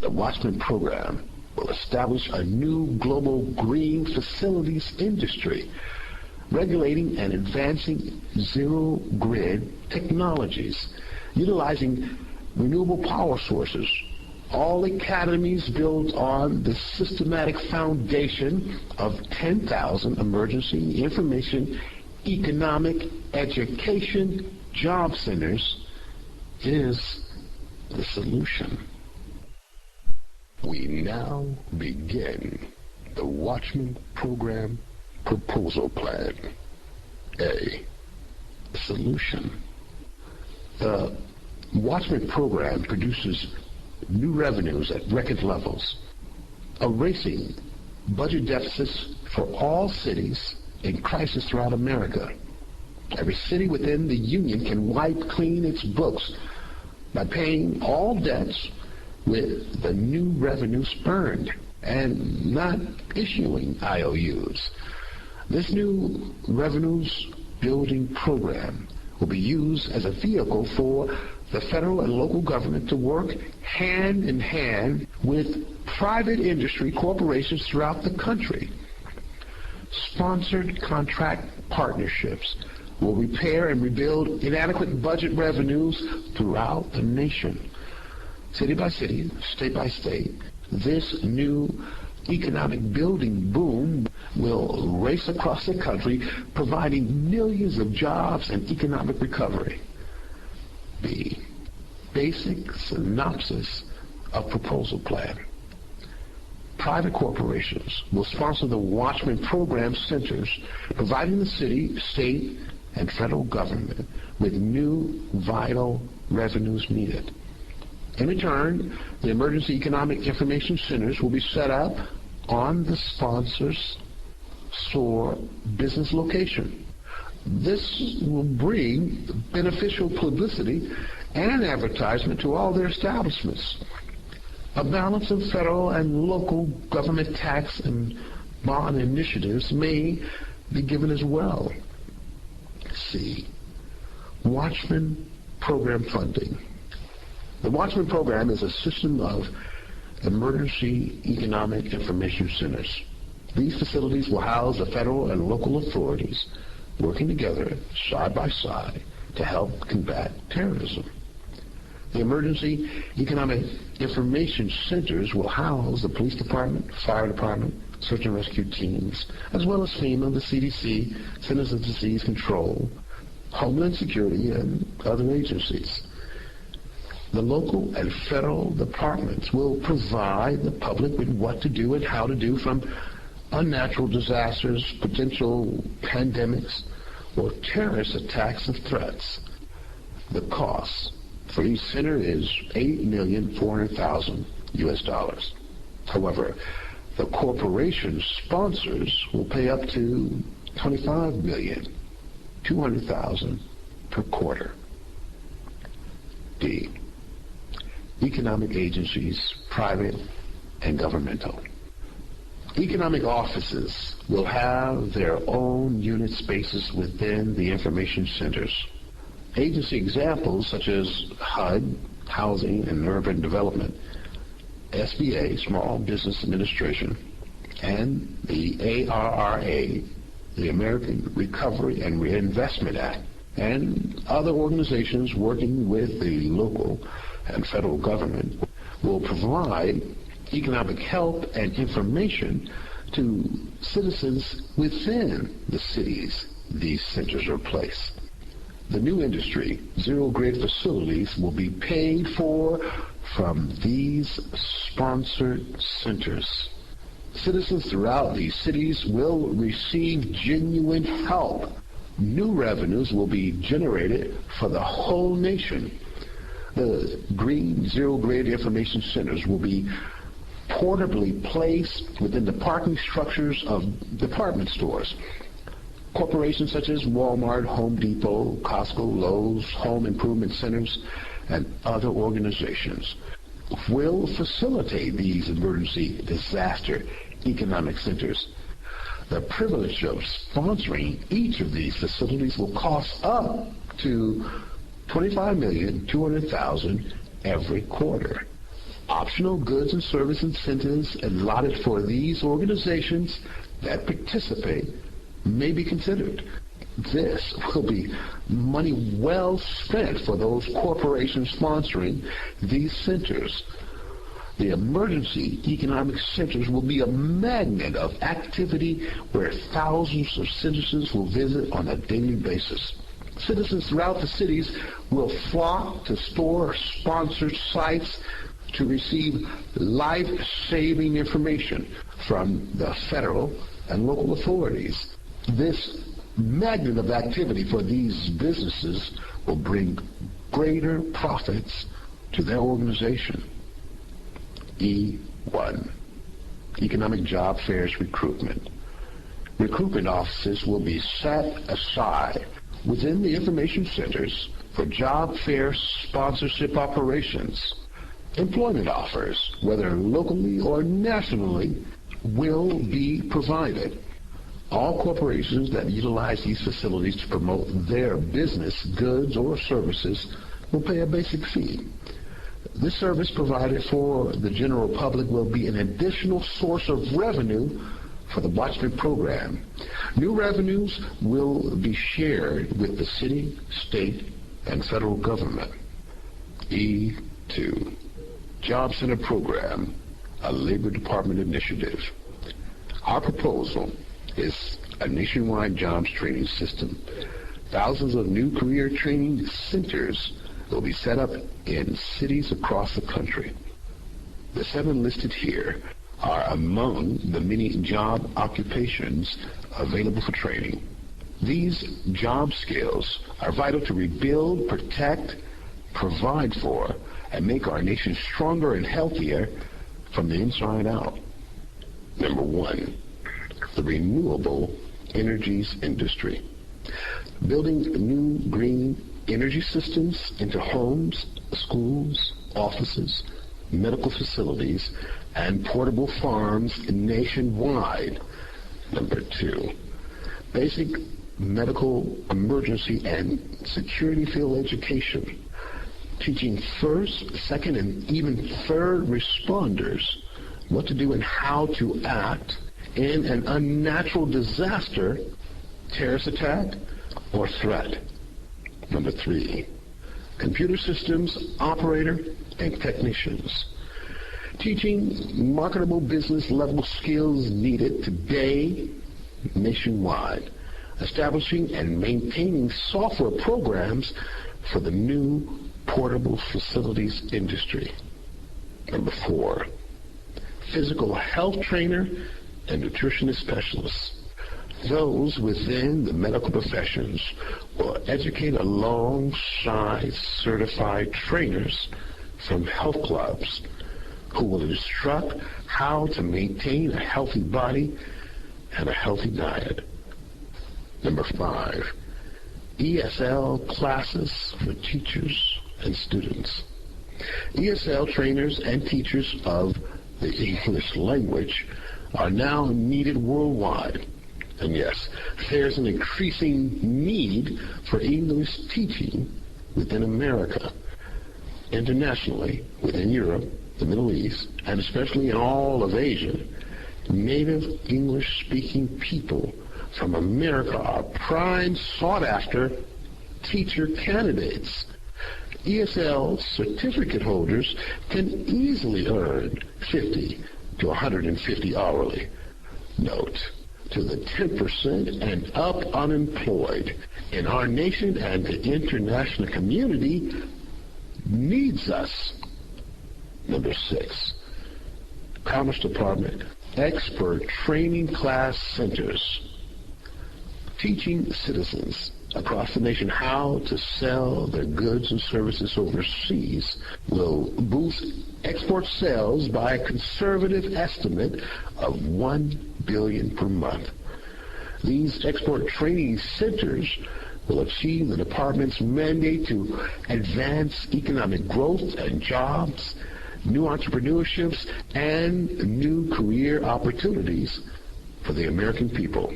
The Watchman program will establish a new global green facilities industry, regulating and advancing zero-grid technologies, utilizing renewable power sources. All academies built on the systematic foundation of 10,000 emergency information, economic, education, job centers is the solution. We now begin the Watchman Program Proposal Plan. A. Solution. The Watchman Program produces new revenues at record levels, erasing budget deficits for all cities in crisis throughout America. Every city within the Union can wipe clean its books by paying all debts with the new revenues earned and not issuing IOUs. This new revenues building program will be used as a vehicle for the federal and local government to work hand in hand with private industry corporations throughout the country. Sponsored contract partnerships will repair and rebuild inadequate budget revenues throughout the nation. City by city, state by state, this new economic building boom will race across the country, providing millions of jobs and economic recovery. B. Basic synopsis of proposal plan. Private corporations will sponsor the Watchman Program centers, providing the city, state, and federal government with new vital revenues needed. In return, the Emergency Economic Information Centers will be set up on the sponsor's store business location. This will bring beneficial publicity and advertisement to all their establishments. A balance of federal and local government tax and bond initiatives may be given as well. C. Watchman Program funding. The Watchman Program is a system of emergency economic information centers. These facilities will house the federal and local authorities working together side by side to help combat terrorism. The Emergency Economic Information Centers will house the police department, fire department, search and rescue teams, as well as FEMA, the CDC, Centers of Disease Control, Homeland Security, and other agencies. The local and federal departments will provide the public with what to do and how to do, from unnatural disasters, potential pandemics, or terrorist attacks and threats. The cost for each center is $8,400,000 US. However, the corporation sponsors will pay up to $25,200,000 per quarter. D. Economic agencies, private and governmental. Economic offices will have their own unit spaces within the information centers. Agency examples such as HUD, Housing and Urban Development, SBA, Small Business Administration, and the ARRA, the American Recovery and Reinvestment Act, and other organizations working with the local and federal government will provide economic help and information to citizens within the cities these centers are placed. The new industry, zero-grid facilities, will be paid for from these sponsored centers. Citizens throughout these cities will receive genuine help. New revenues will be generated for the whole nation. The green zero-grid information centers will be portably placed within the parking structures of department stores. Corporations such as Walmart, Home Depot, Costco, Lowe's, Home Improvement Centers, and other organizations will facilitate these emergency disaster economic centers. The privilege of sponsoring each of these facilities will cost up to $25,200,000 every quarter. Optional goods and service incentives allotted for these organizations that participate may be considered. This will be money well spent for those corporations sponsoring these centers. The emergency economic centers will be a magnet of activity where thousands of citizens will visit on a daily basis. Citizens throughout the cities will flock to store-sponsored sites to receive life-saving information from the federal and local authorities. This magnet of activity for these businesses will bring greater profits to their organization. E1. Economic Job Fairs Recruitment. Recruitment offices will be set aside within the information centers for job fair sponsorship operations. Employment offers, whether locally or nationally, will be provided. All corporations that utilize these facilities to promote their business, goods, or services will pay a basic fee. This service provided for the general public will be an additional source of revenue for the Watchman program. New revenues will be shared with the city, state, and federal government. E2. Job Center Program, a Labor Department initiative. Our proposal is a nationwide jobs training system. Thousands of new career training centers will be set up in cities across the country. The 7 listed here are among the many job occupations available for training. These job skills are vital to rebuild, protect, provide for, and make our nation stronger and healthier from the inside out. Number 1, the renewable energies industry. Building new green energy systems into homes, schools, offices, medical facilities, and portable farms nationwide. Number 2, basic medical emergency and security field education, teaching first, second, and even third responders what to do and how to act in an unnatural disaster, terrorist attack, or threat. Number 3, computer systems operator and technicians, teaching marketable business level skills needed today nationwide, establishing and maintaining software programs for the new portable facilities industry. Number 4, physical health trainer and nutritionist specialists. Those within the medical professions will educate alongside certified trainers from health clubs who will instruct how to maintain a healthy body and a healthy diet. Number 5, ESL classes for teachers and students. ESL trainers and teachers of the English language are now needed worldwide. And yes, there's an increasing need for English teaching within America, internationally, within Europe, the Middle East, and especially in all of Asia. Native English-speaking people from America are prime sought-after teacher candidates. ESL certificate holders can easily earn $50 to $150 hourly. Note, to the 10% and up unemployed in our nation and the international community needs us. Number 6, Commerce Department expert training class centers, teaching citizens across the nation how to sell their goods and services overseas will boost export sales by a conservative estimate of $1 billion per month. These export training centers will achieve the department's mandate to advance economic growth and jobs, new entrepreneurships, and new career opportunities for the American people.